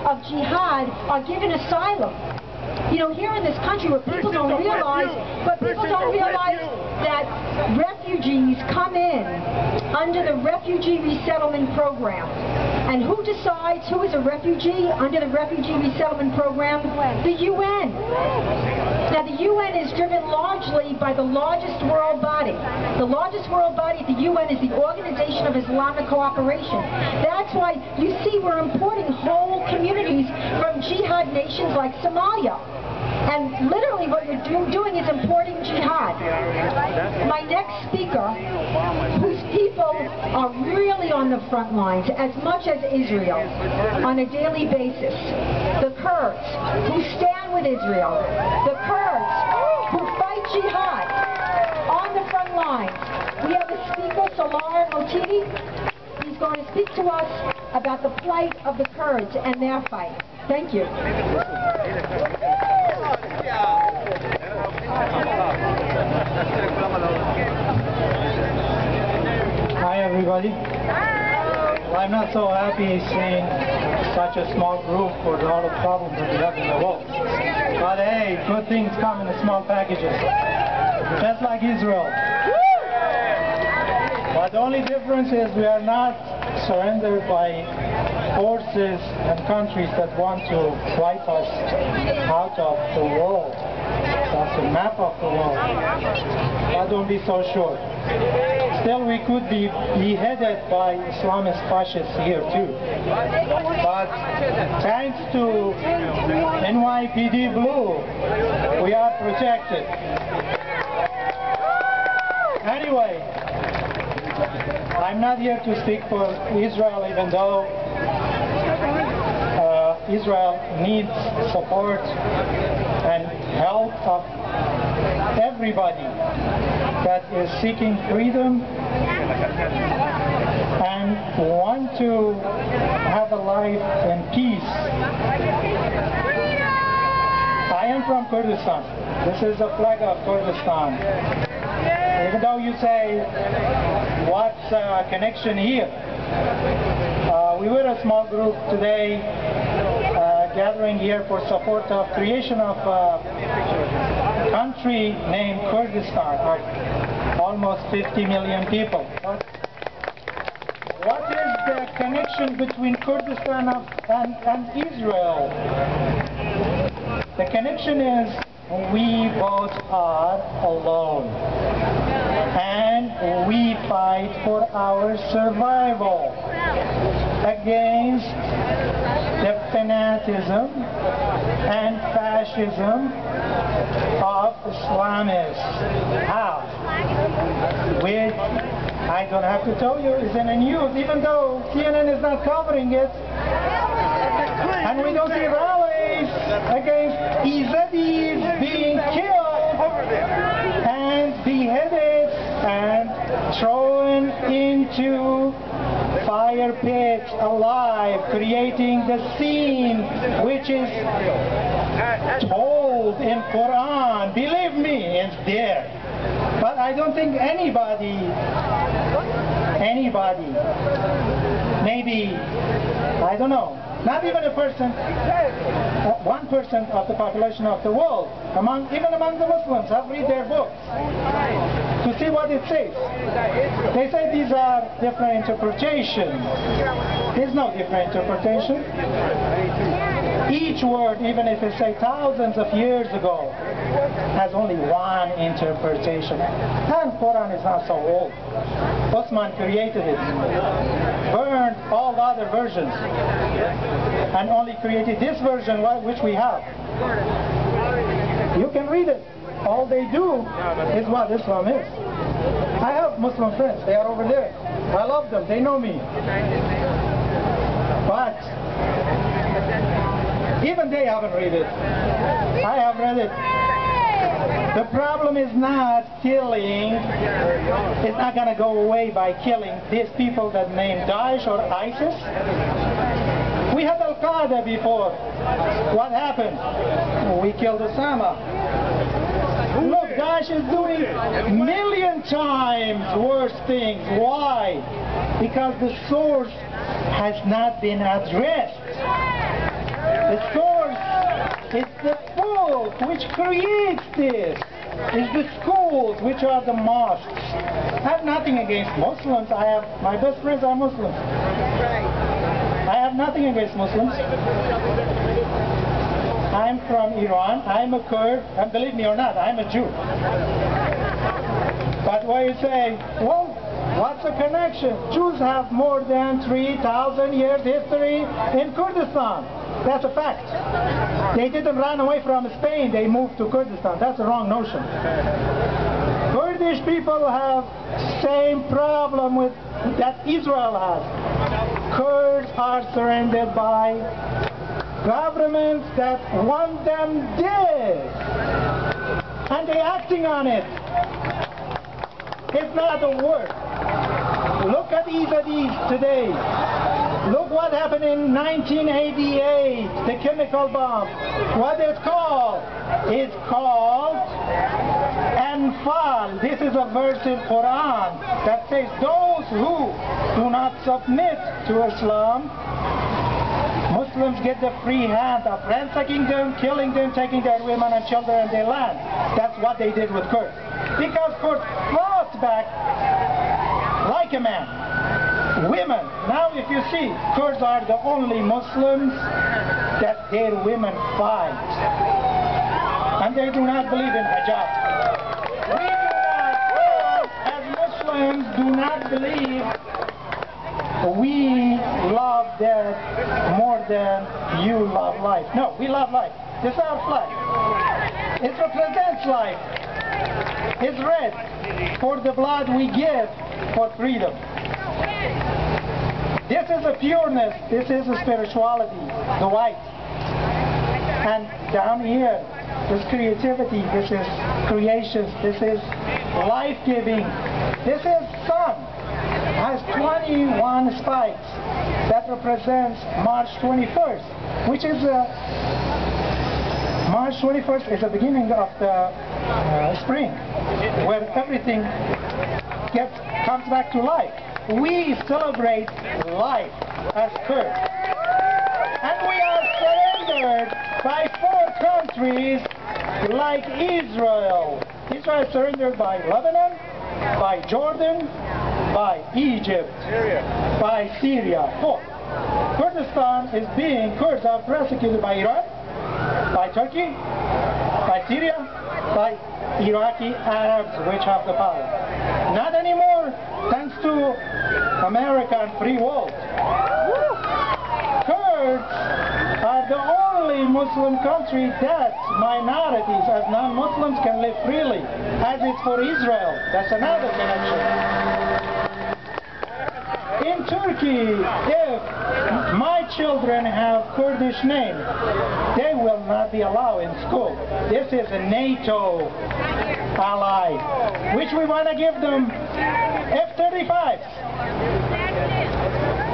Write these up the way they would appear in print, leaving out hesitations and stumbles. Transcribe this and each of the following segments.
of jihad are given asylum. You know, here in this country where people don't realize, that refugees come in under the Refugee Resettlement Program. And who decides who is a refugee under the Refugee Resettlement Program? The UN. Now, the UN is driven largely by the largest world body. The largest world body at the UN is the Organization of Islamic Cooperation. That's why you see we're importing whole communities from jihad nations like Somalia. And literally what you're doing is importing jihad. My next speaker, whose people are really on the front lines, as much as Israel, on a daily basis, the Kurds, who stand with Israel, the Kurds, who fight jihad, on the front lines. We have a speaker, Salar Motidi. He's going to speak to us about the plight of the Kurds and their fight. Thank you. Hi everybody. Well, I'm not so happy seeing such a small group for all the problems that we have in the world. But hey, good things come in small packages. Just like Israel. But the only difference is we are not surrendered by forces and countries that want to wipe us out of the world. That's the map of the world. But don't be so sure. Still, we could be beheaded by Islamist fascists here too. But thanks to NYPD Blue, we are protected. Anyway, I'm not here to speak for Israel, even though Israel needs support and help of everybody that is seeking freedom and want to have a life in peace. I am from Kurdistan. This is the flag of Kurdistan. Even though you say, what's a connection here? We were a small group today gathering here for support of creation of a country named Kurdistan, of almost 50 million people. But what is the connection between Kurdistan and Israel? The connection is we both are alone. And we fight for our survival against the fanatism and fascism of Islamists. How? Which I don't have to tell you is in the news, even though CNN is not covering it. And we don't see rallies against Yazidis being killed and beheaded and thrown into fire pits alive, creating the scene which is told in Quran. Believe me, it's there. But I don't think anybody, maybe, I don't know, not even a person, 1% of the population of the world, even among the Muslims, have read their books to see what it says. They say these are different interpretations. There's no different interpretation. Each word, even if it's say thousands of years ago, has only one interpretation. And Quran is not so old. Osman created it, burned all the other versions, and only created this version which we have. You can read it. All they do is what Islam is. I have Muslim friends. They are over there. I love them. They know me. But even they haven't read it. I have read it. The problem is not killing. It's not going to go away by killing these people that name Daesh or ISIS. We had Al-Qaeda before. What happened? We killed Osama. Look, Daesh is doing a million times worse things. Why? Because the source has not been addressed. It's the book which creates this. It's the schools which are the mosques. I have nothing against Muslims. My best friends are Muslims. I have nothing against Muslims. I'm from Iran. I'm a Kurd. And believe me or not, I'm a Jew. But what you say, well, what's the connection? Jews have more than 3,000 years history in Kurdistan. That's a fact. They didn't run away from Spain. They moved to Kurdistan. That's a wrong notion. Kurdish people have same problem with that Israel has. Kurds are surrounded by governments that want them dead. And they're acting on it. It's not a word. Look at AFDI today. Look what happened in 1988, the chemical bomb. What it's called? It's called Anfal. This is a verse in Quran that says those who do not submit to Islam, Muslims get the free hand of ransacking them, killing them, taking their women and children and their land. That's what they did with Kurds. Because Kurds fought back like a man. Women, now if you see, Kurds are the only Muslims that their women fight. And they do not believe in hijab. We as Muslims, do not believe we love death more than you love life. No, we love life. This is our flag. It represents life. It's red for the blood we give for freedom. This is a pureness. This is a spirituality, the white. And down here, this creativity, this is creation, this is life-giving. This is sun. Has 21 spikes. That represents March 21st, which is March 21st is the beginning of the spring, where everything comes back to life. We celebrate life as Kurds. And we are surrendered by 4 countries like Israel. Israel is surrendered by Lebanon, by Jordan, by Egypt, by Syria. 4. Kurdistan is Kurds are persecuted by Iran, by Turkey, by Syria, by Iraqi Arabs which have the power. Not anymore, thanks to American free world. Kurds are the only Muslim country that minorities as non-Muslims can live freely, as it's for Israel. That's another connection. In Turkey, if my children have Kurdish name, they will not be allowed in school. This is a NATO ally, which we want to give them F-35s.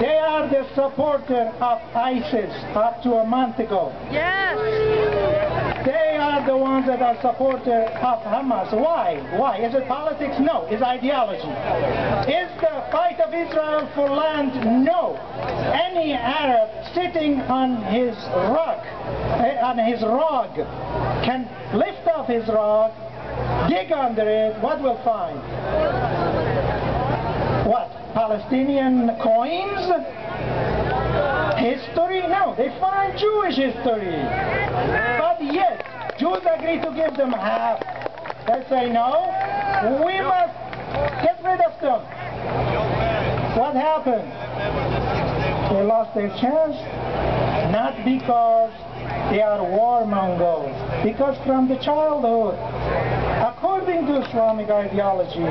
They are the supporter of ISIS up to a month ago. Yes! They are the ones that are supporter of Hamas. Why? Why? Is it politics? No. Is ideology. Is the fight of Israel for land? No. Any Arab sitting on his rock, can lift off his rock, dig under it, what will find? What? Palestinian coins? History? No, they find Jewish history. But yet, Jews agree to give them half. They say no, we must get rid of them. What happened? They lost their chance, not because they are warmongers, because from the childhood, according to Islamic ideology,